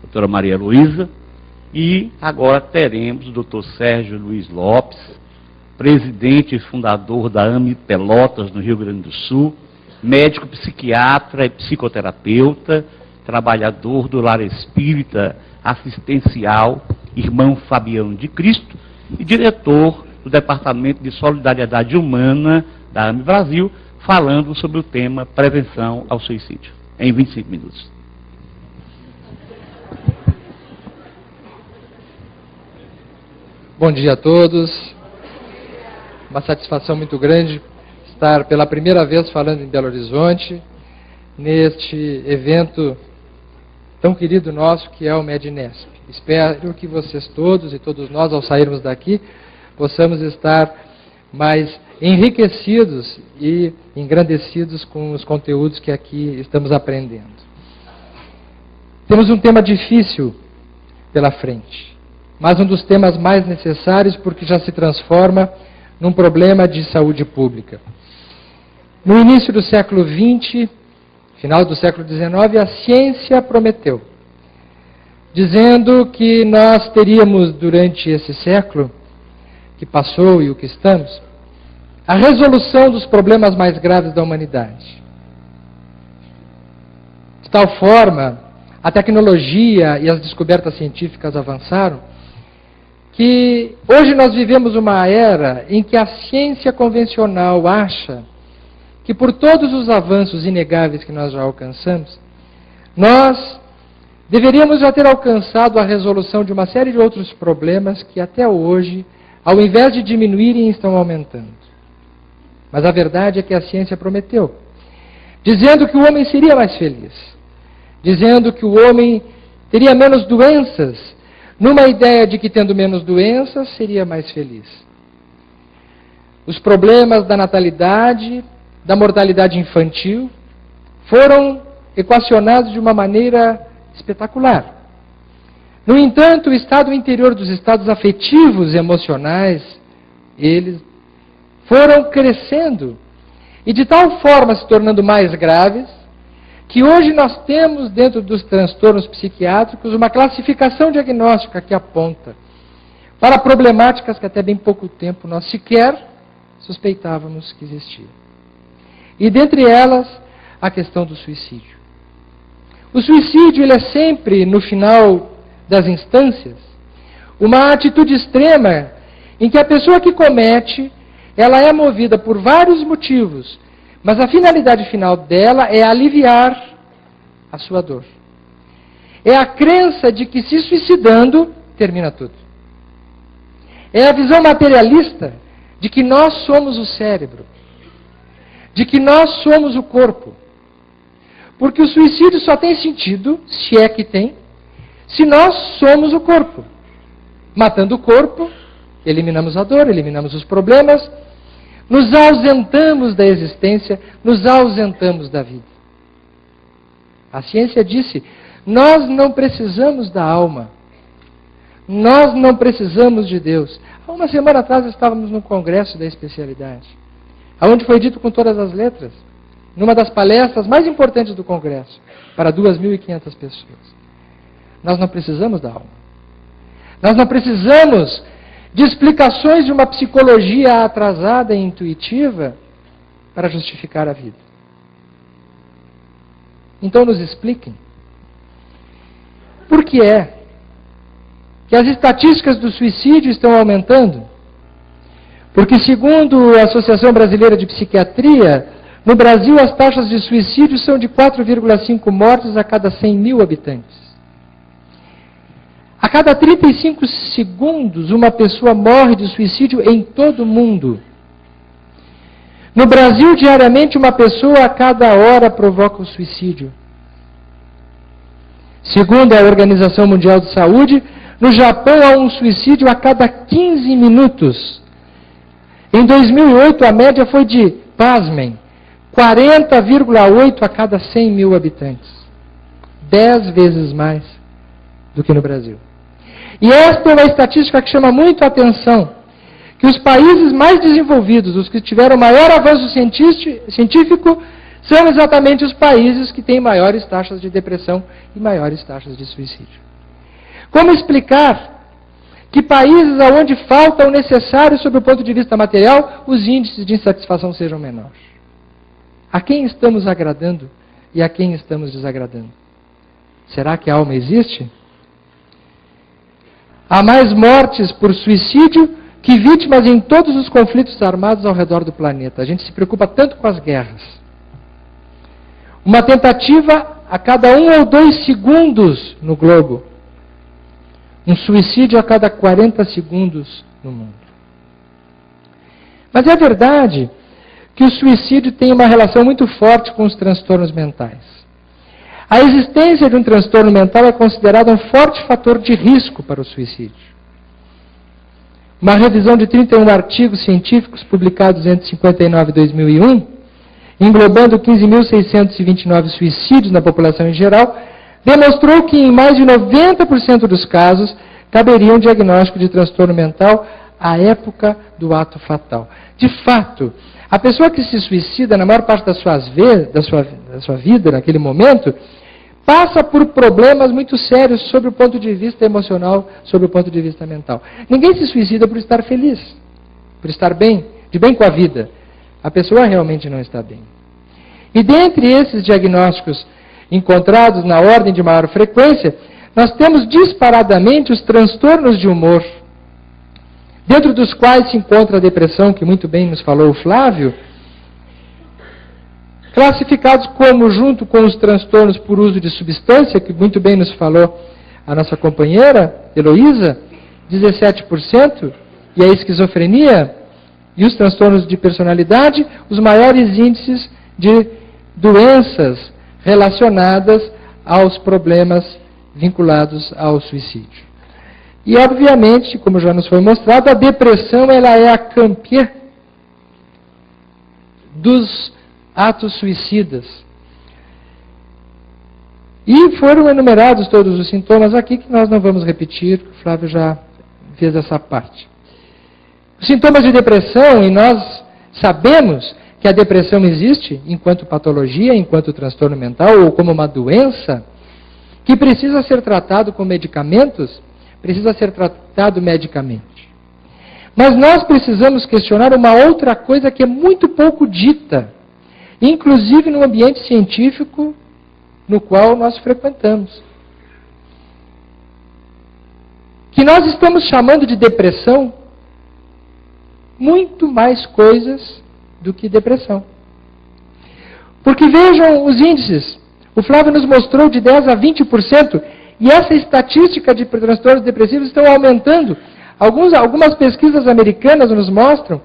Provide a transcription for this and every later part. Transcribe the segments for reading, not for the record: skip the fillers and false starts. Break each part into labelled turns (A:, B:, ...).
A: doutora Maria Luísa, e agora teremos o doutor Sérgio Luiz Lopes, presidente e fundador da AME Pelotas, no Rio Grande do Sul, médico psiquiatra e psicoterapeuta, trabalhador do Lar Espírita Assistencial Irmão Fabiano de Cristo e diretor do Departamento de Solidariedade Humana da AME Brasil, falando sobre o tema prevenção ao suicídio, em 25 minutos.
B: Bom dia a todos. Uma satisfação muito grande estar pela primeira vez falando em Belo Horizonte, neste evento tão querido nosso que é o Medinesp. Espero que vocês todos e todos nós, ao sairmos daqui, possamos estar mais enriquecidos e engrandecidos com os conteúdos que aqui estamos aprendendo. Temos um tema difícil pela frente, mas um dos temas mais necessários porque já se transforma num problema de saúde pública. No início do século XX, final do século XIX, a ciência prometeu, dizendo que nós teríamos, durante esse século que passou e o que estamos, a resolução dos problemas mais graves da humanidade. De tal forma, a tecnologia e as descobertas científicas avançaram, que hoje nós vivemos uma era em que a ciência convencional acha que por todos os avanços inegáveis que nós já alcançamos, nós deveríamos já ter alcançado a resolução de uma série de outros problemas que até hoje, ao invés de diminuírem, estão aumentando. Mas a verdade é que a ciência prometeu, dizendo que o homem seria mais feliz, dizendo que o homem teria menos doenças, numa ideia de que tendo menos doenças seria mais feliz. Os problemas da natalidade, da mortalidade infantil, foram equacionados de uma maneira espetacular. No entanto, o estado interior dos estados afetivos e emocionais, eles foram crescendo e de tal forma se tornando mais graves, que hoje nós temos dentro dos transtornos psiquiátricos uma classificação diagnóstica que aponta para problemáticas que até bem pouco tempo nós sequer suspeitávamos que existiam. E dentre elas, a questão do suicídio. O suicídio, ele é sempre, no final das instâncias, uma atitude extrema em que a pessoa que comete, ela é movida por vários motivos, mas a finalidade final dela é aliviar a sua dor. É a crença de que se suicidando, termina tudo. É a visão materialista de que nós somos o cérebro, de que nós somos o corpo. Porque o suicídio só tem sentido, se é que tem, se nós somos o corpo. Matando o corpo, eliminamos a dor, eliminamos os problemas, nos ausentamos da existência, nos ausentamos da vida. A ciência disse, nós não precisamos da alma, nós não precisamos de Deus. Há uma semana atrás estávamos num congresso da especialidade, onde foi dito com todas as letras, numa das palestras mais importantes do congresso, para 2.500 pessoas. Nós não precisamos da alma. Nós não precisamos de explicações de uma psicologia atrasada e intuitiva para justificar a vida. Então nos expliquem. Por que é que as estatísticas do suicídio estão aumentando? Porque segundo a Associação Brasileira de Psiquiatria, no Brasil as taxas de suicídio são de 4,5 mortes a cada 100 mil habitantes. A cada 35 segundos, uma pessoa morre de suicídio em todo o mundo. No Brasil, diariamente, uma pessoa a cada hora provoca o suicídio. Segundo a Organização Mundial de Saúde, no Japão há um suicídio a cada 15 minutos. Em 2008, a média foi de, pasmem, 40,8 a cada 100 mil habitantes. 10 vezes mais do que no Brasil. E esta é uma estatística que chama muito a atenção, que os países mais desenvolvidos, os que tiveram maior avanço científico, são exatamente os países que têm maiores taxas de depressão e maiores taxas de suicídio. Como explicar que países onde falta o necessário sob o ponto de vista material, os índices de insatisfação sejam menores? A quem estamos agradando e a quem estamos desagradando? Será que a alma existe? Há mais mortes por suicídio que vítimas em todos os conflitos armados ao redor do planeta. A gente se preocupa tanto com as guerras. Uma tentativa a cada 1 ou 2 segundos no globo. Um suicídio a cada 40 segundos no mundo. Mas é verdade que o suicídio tem uma relação muito forte com os transtornos mentais. A existência de um transtorno mental é considerada um forte fator de risco para o suicídio. Uma revisão de 31 artigos científicos publicados entre 1959 e 2001, englobando 15.629 suicídios na população em geral, demonstrou que em mais de 90% dos casos caberia um diagnóstico de transtorno mental à época do ato fatal. De fato, a pessoa que se suicida, na maior parte da sua vida, naquele momento, passa por problemas muito sérios sobre o ponto de vista emocional, sobre o ponto de vista mental. Ninguém se suicida por estar feliz, por estar bem, de bem com a vida. A pessoa realmente não está bem. E dentre esses diagnósticos encontrados na ordem de maior frequência, nós temos disparadamente os transtornos de humor, dentro dos quais se encontra a depressão, que muito bem nos falou o Flávio, classificados como, junto com os transtornos por uso de substância, que muito bem nos falou a nossa companheira, Heloísa, 17%, e a esquizofrenia, e os transtornos de personalidade, os maiores índices de doenças relacionadas aos problemas vinculados ao suicídio. E, obviamente, como já nos foi mostrado, a depressão ela é a campeã dos atos suicidas. E foram enumerados todos os sintomas aqui, que nós não vamos repetir, o Flávio já fez essa parte. Os sintomas de depressão, e nós sabemos que a depressão existe enquanto patologia, enquanto transtorno mental, ou como uma doença, que precisa ser tratado com medicamentos, precisa ser tratado medicamente. Mas nós precisamos questionar uma outra coisa que é muito pouco dita, inclusive no ambiente científico no qual nós frequentamos. Que nós estamos chamando de depressão muito mais coisas do que depressão. Porque vejam os índices. O Flávio nos mostrou de 10% a 20%, e essa estatística de transtornos depressivos estão aumentando. Algumas pesquisas americanas nos mostram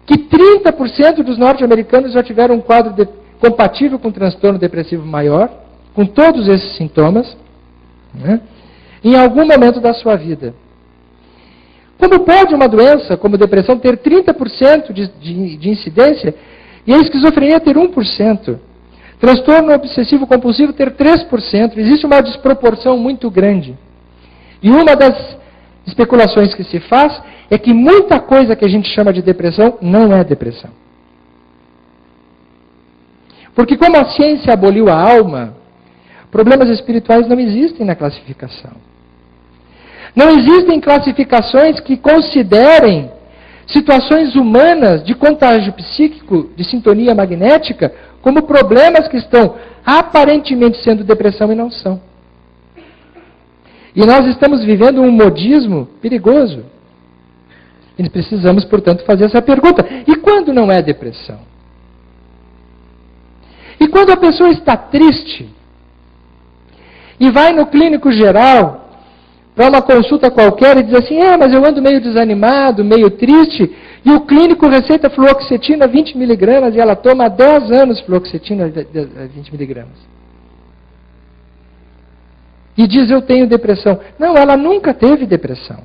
B: que 30% dos norte-americanos já tiveram um quadro compatível com transtorno depressivo maior, com todos esses sintomas, né, em algum momento da sua vida. Como pode uma doença como depressão ter 30% de incidência e a esquizofrenia ter 1%? Transtorno obsessivo-compulsivo ter 3%. Existe uma desproporção muito grande. E uma das especulações que se faz é que muita coisa que a gente chama de depressão não é depressão. Porque como a ciência aboliu a alma, problemas espirituais não existem na classificação. Não existem classificações que considerem situações humanas de contágio psíquico, de sintonia magnética, como problemas que estão aparentemente sendo depressão e não são. E nós estamos vivendo um modismo perigoso. E precisamos, portanto, fazer essa pergunta. E quando não é depressão? E quando a pessoa está triste e vai no clínico geral para uma consulta qualquer e diz assim, mas eu ando meio desanimado, meio triste, e o clínico receita fluoxetina 20 miligramas e ela toma há 10 anos fluoxetina 20 miligramas. E diz, eu tenho depressão. Não, ela nunca teve depressão.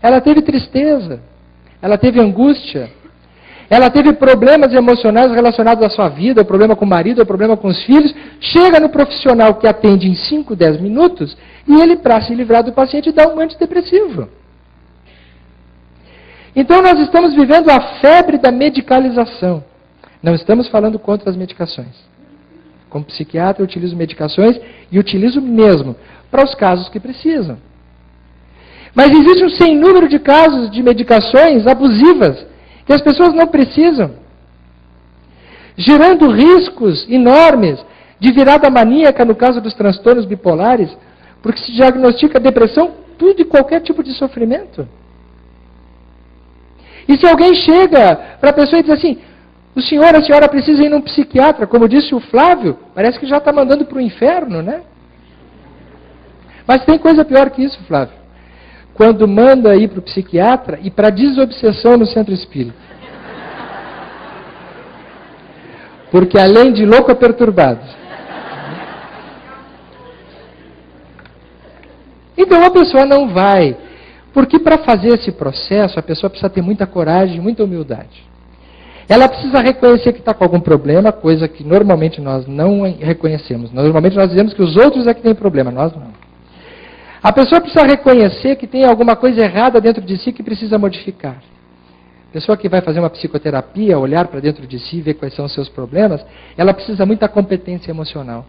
B: Ela teve tristeza, ela teve angústia, ela teve problemas emocionais relacionados à sua vida, o problema com o marido, o problema com os filhos. Chega no profissional que atende em 5, 10 minutos e ele, para se livrar do paciente, dá um antidepressivo. Então nós estamos vivendo a febre da medicalização. Não estamos falando contra as medicações. Como psiquiatra, eu utilizo medicações e utilizo mesmo. para os casos que precisam. Mas existe um sem número de casos de medicações abusivas que as pessoas não precisam, gerando riscos enormes de virada maníaca no caso dos transtornos bipolares, porque se diagnostica depressão, tudo e qualquer tipo de sofrimento. E se alguém chega para a pessoa e diz assim, o senhor, a senhora precisa ir num psiquiatra, como disse o Flávio, parece que já está mandando para o inferno, né? Mas tem coisa pior que isso, Flávio. Quando manda ir para o psiquiatra e para desobsessão no centro espírita. Porque além de louco é perturbado. Então a pessoa não vai. Porque para fazer esse processo, a pessoa precisa ter muita coragem, muita humildade. Ela precisa reconhecer que está com algum problema, coisa que normalmente nós não reconhecemos. Normalmente nós dizemos que os outros é que têm problema, nós não. A pessoa precisa reconhecer que tem alguma coisa errada dentro de si que precisa modificar. A pessoa que vai fazer uma psicoterapia, olhar para dentro de si, ver quais são os seus problemas, ela precisa muita competência emocional.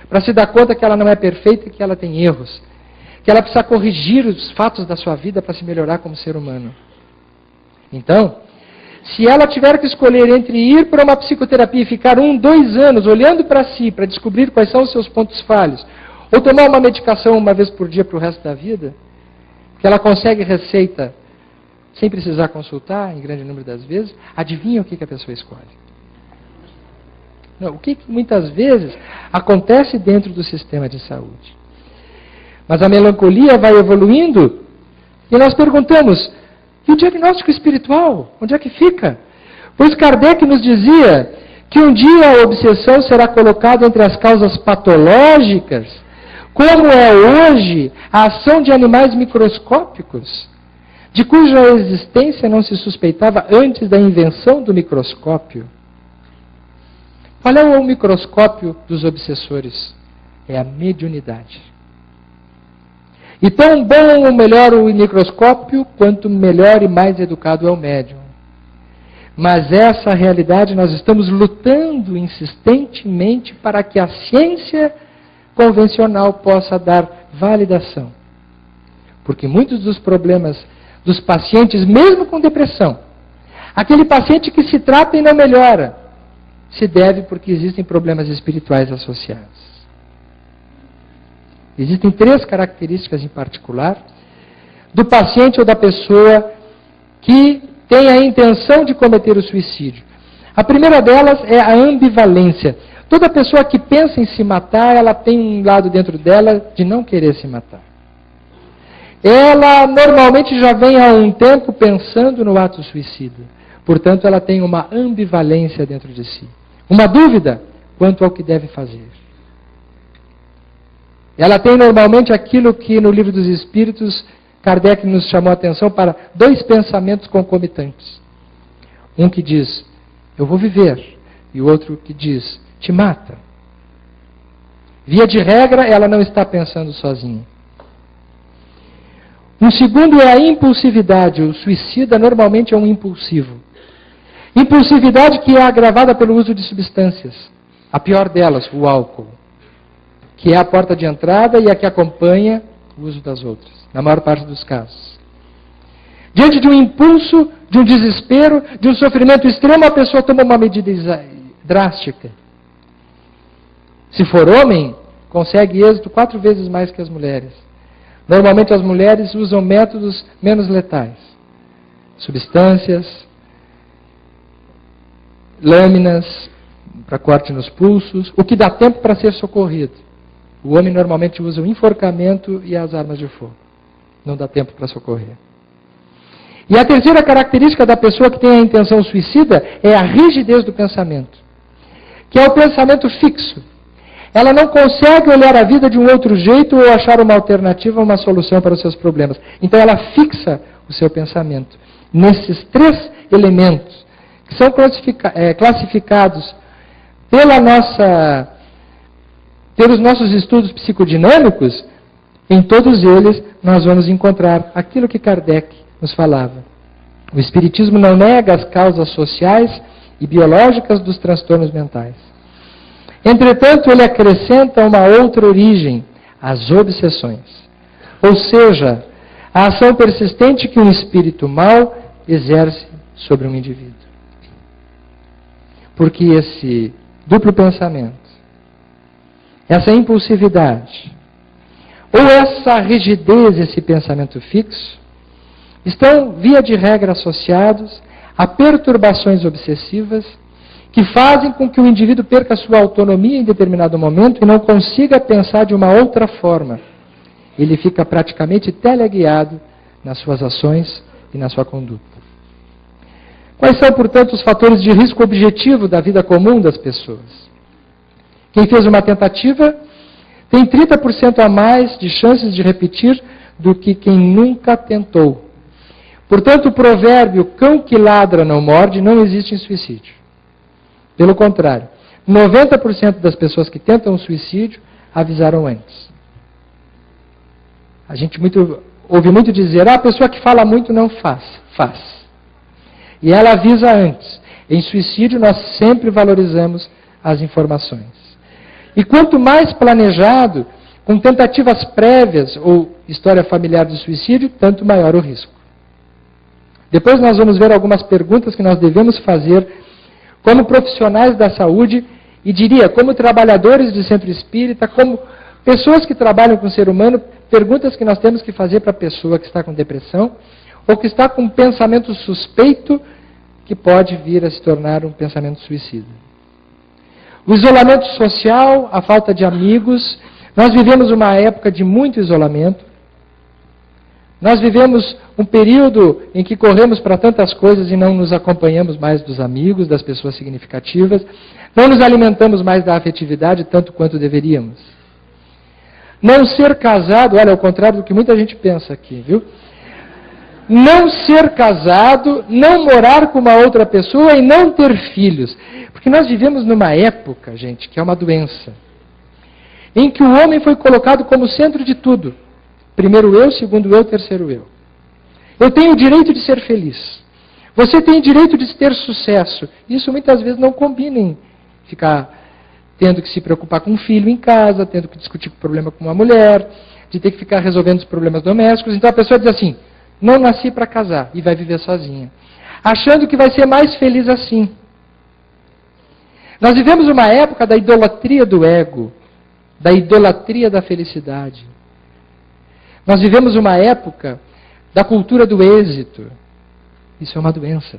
B: Para se dar conta que ela não é perfeita e que ela tem erros. Que ela precisa corrigir os fatos da sua vida para se melhorar como ser humano. Então, se ela tiver que escolher entre ir para uma psicoterapia e ficar 1, 2 anos olhando para si, para descobrir quais são os seus pontos falhos, ou tomar uma medicação uma vez por dia para o resto da vida, que ela consegue receita sem precisar consultar, em grande número das vezes, adivinha o que a pessoa escolhe? Não, o que muitas vezes acontece dentro do sistema de saúde? Mas a melancolia vai evoluindo e nós perguntamos, e o diagnóstico espiritual, onde é que fica? Pois Kardec nos dizia que um dia a obsessão será colocada entre as causas patológicas, como é hoje a ação de animais microscópicos, de cuja existência não se suspeitava antes da invenção do microscópio. Qual é o microscópio dos obsessores? É a mediunidade. E tão bom ou melhor o microscópio, quanto melhor e mais educado é o médium. Mas essa realidade nós estamos lutando insistentemente para que a ciência convencional possa dar validação. Porque muitos dos problemas dos pacientes, mesmo com depressão, aquele paciente que se trata e não melhora, se deve porque existem problemas espirituais associados. Existem 3 características em particular do paciente ou da pessoa que tem a intenção de cometer o suicídio. A primeira delas é a ambivalência. Toda pessoa que pensa em se matar, ela tem um lado dentro dela de não querer se matar. Ela normalmente já vem há um tempo pensando no ato suicida. Portanto, ela tem uma ambivalência dentro de si. Uma dúvida quanto ao que deve fazer. Ela tem normalmente aquilo que no Livro dos Espíritos, Kardec nos chamou a atenção para 2 pensamentos concomitantes. Um que diz, eu vou viver, e o outro que diz, te mata. Via de regra, ela não está pensando sozinha. Um segundo é a impulsividade. O suicida normalmente é um impulsivo. Impulsividade que é agravada pelo uso de substâncias. A pior delas, o álcool, que é a porta de entrada e a que acompanha o uso das outras, na maior parte dos casos. Diante de um impulso, de um desespero, de um sofrimento extremo, a pessoa toma uma medida drástica. Se for homem, consegue êxito 4 vezes mais que as mulheres. Normalmente as mulheres usam métodos menos letais. Substâncias, lâminas para corte nos pulsos, o que dá tempo para ser socorrido. O homem normalmente usa o enforcamento e as armas de fogo. Não dá tempo para socorrer. E a terceira característica da pessoa que tem a intenção suicida é a rigidez do pensamento, que é o pensamento fixo. Ela não consegue olhar a vida de um outro jeito ou achar uma alternativa, uma solução para os seus problemas. Então ela fixa o seu pensamento nesses 3 elementos, que são classificados pelos nossos estudos psicodinâmicos. Em todos eles nós vamos encontrar aquilo que Kardec nos falava. O Espiritismo não nega as causas sociais e biológicas dos transtornos mentais. Entretanto, ele acrescenta uma outra origem, as obsessões. Ou seja, a ação persistente que um espírito mau exerce sobre um indivíduo. Porque esse duplo pensamento, essa impulsividade, ou essa rigidez, esse pensamento fixo, estão, via de regra, associados a perturbações obsessivas que fazem com que o indivíduo perca sua autonomia em determinado momento e não consiga pensar de uma outra forma. Ele fica praticamente teleguiado nas suas ações e na sua conduta. Quais são, portanto, os fatores de risco objetivo da vida comum das pessoas? Quem fez uma tentativa tem 30% a mais de chances de repetir do que quem nunca tentou. Portanto, o provérbio cão que ladra não morde não existe em suicídio. Pelo contrário, 90% das pessoas que tentam o suicídio avisaram antes. A gente ouve muito dizer, a pessoa que fala muito não faz. E ela avisa antes. Em suicídio, nós sempre valorizamos as informações. E quanto mais planejado, com tentativas prévias ou história familiar de suicídio, tanto maior o risco. Depois nós vamos ver algumas perguntas que nós devemos fazer como profissionais da saúde e diria, como trabalhadores de centro espírita, como pessoas que trabalham com o ser humano, perguntas que nós temos que fazer para a pessoa que está com depressão ou que está com um pensamento suspeito que pode vir a se tornar um pensamento suicida. O isolamento social, a falta de amigos. Nós vivemos uma época de muito isolamento. Nós vivemos um período em que corremos para tantas coisas e não nos acompanhamos mais dos amigos, das pessoas significativas. Não nos alimentamos mais da afetividade tanto quanto deveríamos. Não ser casado, olha, ao contrário do que muita gente pensa aqui, viu? Não ser casado, não morar com uma outra pessoa e não ter filhos. Porque nós vivemos numa época, gente, que é uma doença, em que o homem foi colocado como centro de tudo. Primeiro eu, segundo eu, terceiro eu. Eu tenho o direito de ser feliz. Você tem o direito de ter sucesso. Isso muitas vezes não combina em ficar tendo que se preocupar com um filho em casa, tendo que discutir o problema com uma mulher, de ter que ficar resolvendo os problemas domésticos. Então a pessoa diz assim, não nasci para casar, e vai viver sozinha. Achando que vai ser mais feliz assim. Nós vivemos uma época da idolatria do ego, da idolatria da felicidade. Nós vivemos uma época da cultura do êxito. Isso é uma doença.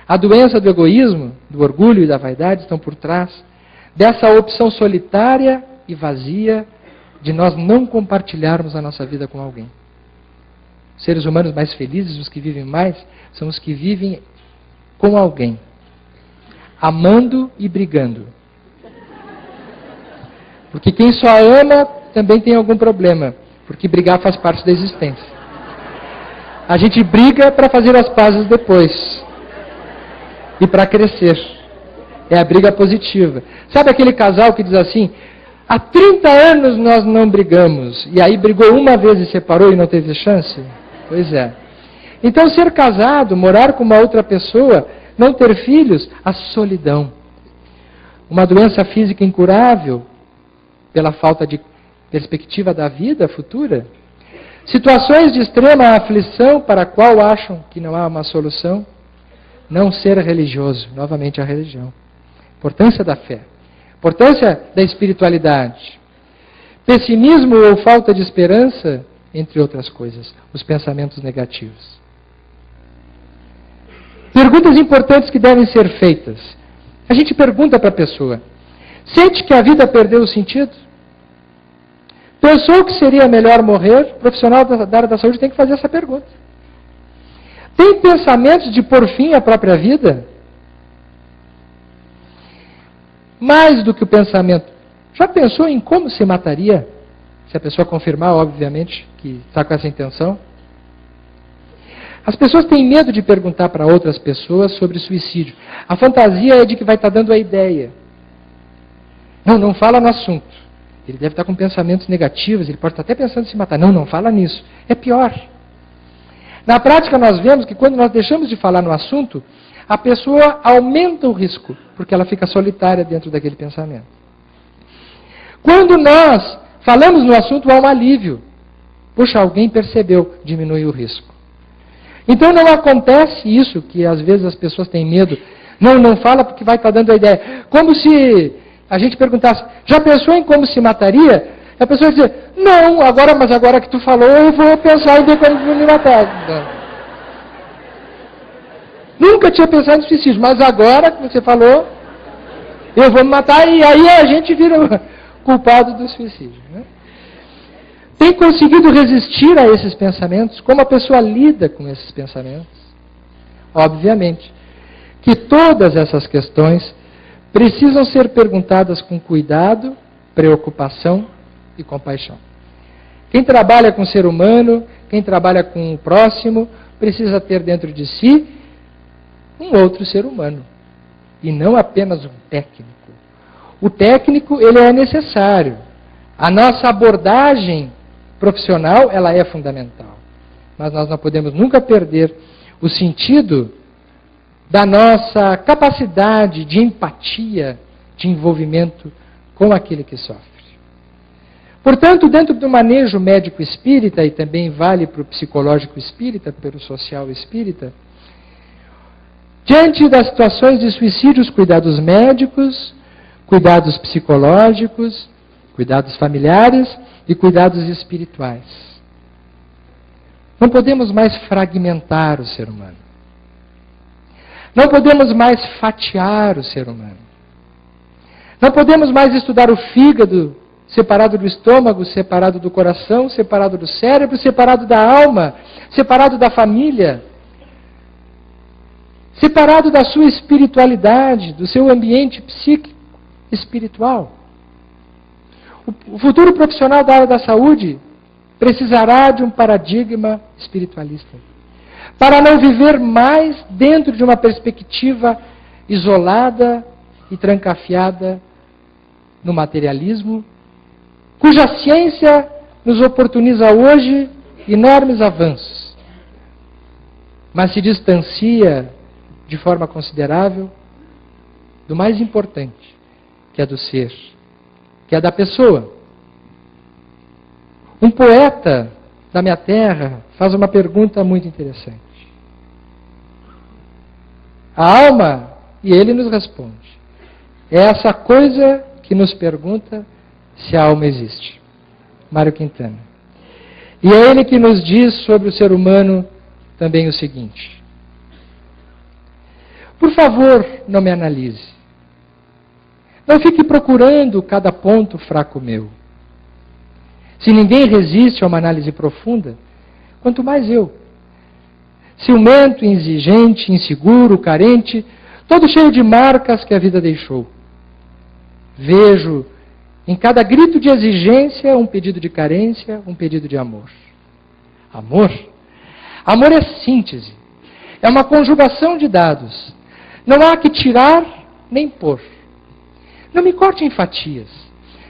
B: A doença do egoísmo, do orgulho e da vaidade estão por trás dessa opção solitária e vazia de nós não compartilharmos a nossa vida com alguém. Os seres humanos mais felizes, os que vivem mais, são os que vivem com alguém, amando e brigando. Porque quem só ama também tem algum problema, porque brigar faz parte da existência. A gente briga para fazer as pazes depois e para crescer. É a briga positiva. Sabe aquele casal que diz assim, há 30 anos nós não brigamos, e aí brigou uma vez e separou e não teve chance? Pois é. Então ser casado, morar com uma outra pessoa, não ter filhos, a solidão. Uma doença física incurável, pela falta de perspectiva da vida futura. Situações de extrema aflição para a qual acham que não há uma solução. Não ser religioso, novamente a religião. Importância da fé. Importância da espiritualidade. Pessimismo ou falta de esperança, entre outras coisas. Os pensamentos negativos. Perguntas importantes que devem ser feitas. A gente pergunta para a pessoa, sente que a vida perdeu o sentido? Pensou que seria melhor morrer? O profissional da área da saúde tem que fazer essa pergunta. Tem pensamentos de pôr fim à própria vida? Mais do que o pensamento. Já pensou em como se mataria? Se a pessoa confirmar, obviamente, que está com essa intenção. As pessoas têm medo de perguntar para outras pessoas sobre suicídio. A fantasia é de que vai estar dando a ideia. Não fala no assunto. Ele deve estar com pensamentos negativos, ele pode estar até pensando em se matar. Não fala nisso. É pior. Na prática, nós vemos que quando nós deixamos de falar no assunto, a pessoa aumenta o risco, porque ela fica solitária dentro daquele pensamento. Quando nós falamos no assunto, há um alívio. Puxa, alguém percebeu, diminui o risco. Então não acontece isso que às vezes as pessoas têm medo. Não fala porque vai estar dando a ideia. Como se a gente perguntasse, já pensou em como se mataria? A pessoa ia dizer, não, mas agora que tu falou, eu vou pensar em ver como me matar. Nunca tinha pensado em suicídio, mas agora que você falou, eu vou me matar, e aí a gente vira culpado do suicídio. Né? Tem conseguido resistir a esses pensamentos? Como a pessoa lida com esses pensamentos? Obviamente que todas essas questões precisam ser perguntadas com cuidado, preocupação e compaixão. Quem trabalha com o ser humano, quem trabalha com o próximo, precisa ter dentro de si um outro ser humano, e não apenas um técnico. O técnico, ele é necessário. A nossa abordagem profissional, ela é fundamental. Mas nós não podemos nunca perder o sentido da nossa capacidade de empatia, de envolvimento com aquele que sofre. Portanto, dentro do manejo médico espírita, e também vale para o psicológico espírita, pelo social espírita, diante das situações de suicídio, os cuidados médicos, cuidados psicológicos, cuidados familiares e cuidados espirituais. Não podemos mais fragmentar o ser humano. Não podemos mais fatiar o ser humano. Não podemos mais estudar o fígado separado do estômago, separado do coração, separado do cérebro, separado da alma, separado da família, separado da sua espiritualidade, do seu ambiente psíquico, espiritual. O futuro profissional da área da saúde precisará de um paradigma espiritualista, para não viver mais dentro de uma perspectiva isolada e trancafiada no materialismo, cuja ciência nos oportuniza hoje enormes avanços, mas se distancia de forma considerável do mais importante, que é do ser, que é da pessoa. Um poeta da minha terra faz uma pergunta muito interessante. A alma, e ele nos responde, é essa coisa que nos pergunta se a alma existe. Mário Quintana. E é ele que nos diz sobre o ser humano também o seguinte: por favor, não me analise. Não fique procurando cada ponto fraco meu. Se ninguém resiste a uma análise profunda, quanto mais eu. Ciumento, exigente, inseguro, carente, todo cheio de marcas que a vida deixou. Vejo em cada grito de exigência um pedido de carência, um pedido de amor. Amor? Amor é síntese. É uma conjugação de dados. Não há que tirar nem pôr. Não me corte em fatias.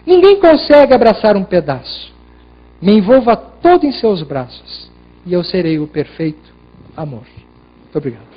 B: Ninguém consegue abraçar um pedaço. Me envolva todo em seus braços e eu serei o perfeito amor. Muito obrigado.